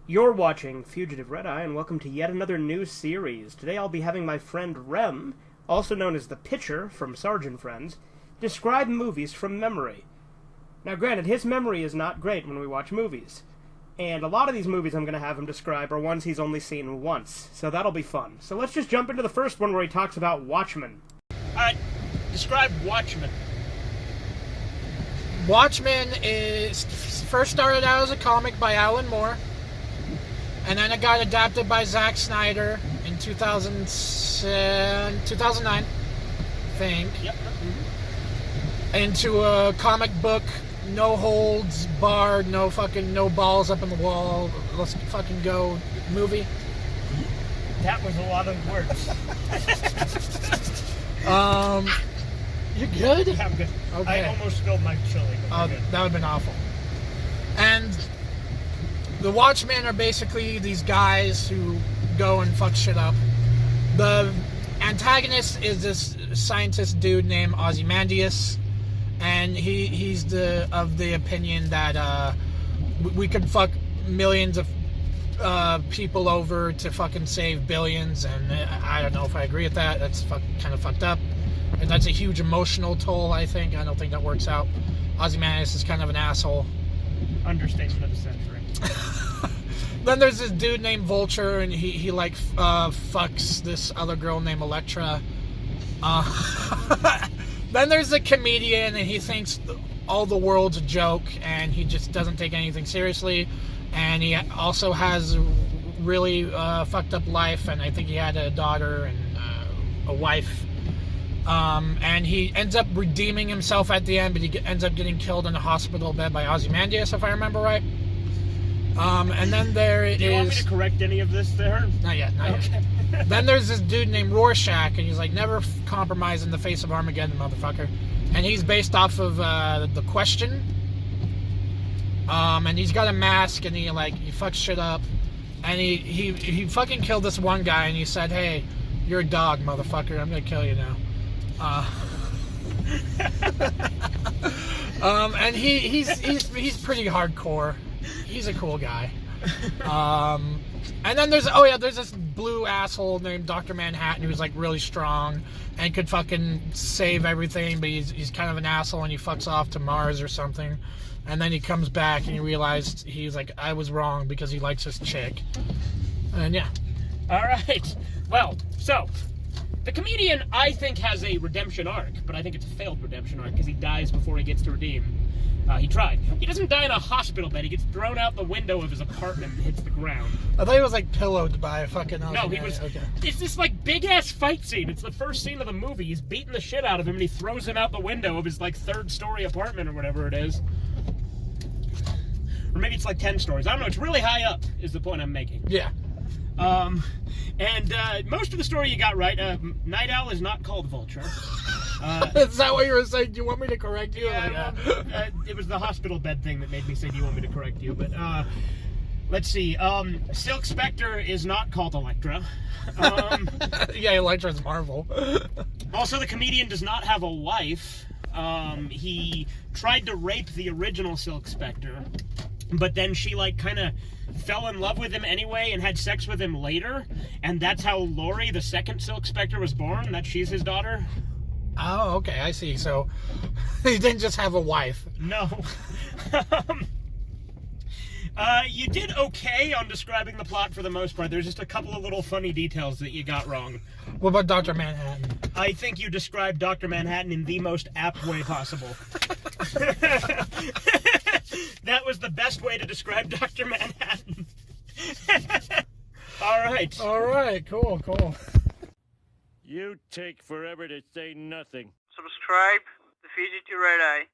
You're watching Fugitive Red Eye, and welcome to yet another new series. Today I'll be having my friend Rem, also known as the Pitcher from Sergeant Friends, describe movies from memory. Now granted, his memory is not great when we watch movies, and a lot of these movies I'm going to have him describe are ones he's only seen once, so that'll be fun. So let's just jump into the first one where he talks about Watchmen. Alright, describe Watchmen. Watchmen is first started out as a comic by Alan Moore, and then it got adapted by Zack Snyder in 2009, I think. Yep. Into a comic book, no holds barred, no balls up in the wall, let's fucking go movie. That was a lot of words. You good? Yeah, I'm good. Okay. I almost spilled my chili. That would have been awful. And the Watchmen are basically these guys who go and fuck shit up. The antagonist is this scientist dude named Ozymandias, and he's of the opinion that we could fuck millions of people over to fucking save billions, and I don't know if I agree with that. That's kind of fucked up. And that's a huge emotional toll, I think. I don't think that works out. Ozymandias is kind of an asshole. Understatement of the century. Then there's this dude named Vulture, and he fucks this other girl named Elektra. Then there's a comedian, and he thinks all the world's a joke, and he just doesn't take anything seriously. And he also has a really fucked up life, and I think he had a daughter and a wife. And he ends up redeeming himself at the end, but he ends up getting killed in a hospital bed by Ozymandias, if I remember right. And then there is... Do you want me to correct any of this there? Not yet. Then there's this dude named Rorschach, and he's like, never compromise in the face of Armageddon, motherfucker. And he's based off of The Question. And he's got a mask, and he fucks shit up. And he fucking killed this one guy, and he said, hey, you're a dog, motherfucker. I'm gonna kill you now. And he's pretty hardcore. He's a cool guy. And then there's this blue asshole named Dr. Manhattan who's like really strong and could fucking save everything, but he's kind of an asshole, and he fucks off to Mars or something. And then he comes back and he realized he's like, I was wrong, because he likes this chick. And yeah. Alright. Well, so the comedian, I think, has a redemption arc, but I think it's a failed redemption arc because he dies before he gets to redeem. He tried. He doesn't die in a hospital bed. He gets thrown out the window of his apartment and hits the ground. I thought he was like pillowed by a fucking... No, he was... Okay. It's this like big-ass fight scene. It's the first scene of the movie. He's beating the shit out of him, and he throws him out the window of his like third-story apartment or whatever it is. Or maybe it's like 10 stories. I don't know. It's really high up is the point I'm making. Yeah. And most of the story you got right. Night Owl is not called Vulture. Is that what you were saying? Do you want me to correct you? Yeah, it was the hospital bed thing that made me say, do you want me to correct you? But let's see. Silk Spectre is not called Elektra. Yeah, Elektra's Marvel. Also, the comedian does not have a wife. He tried to rape the original Silk Spectre, but then she kind of fell in love with him anyway and had sex with him later, and that's how Lori, the second Silk Spectre, was born. That she's his daughter. Oh, okay, I see. So he didn't just have a wife. No. You did okay on describing the plot for the most part. There's just a couple of little funny details that you got wrong. What about Dr. Manhattan? I think you described Dr. Manhattan in the most apt way possible. That was the best way to describe Dr. Manhattan. All right, cool. You take forever to say nothing. Subscribe to Fugitive Red Eye.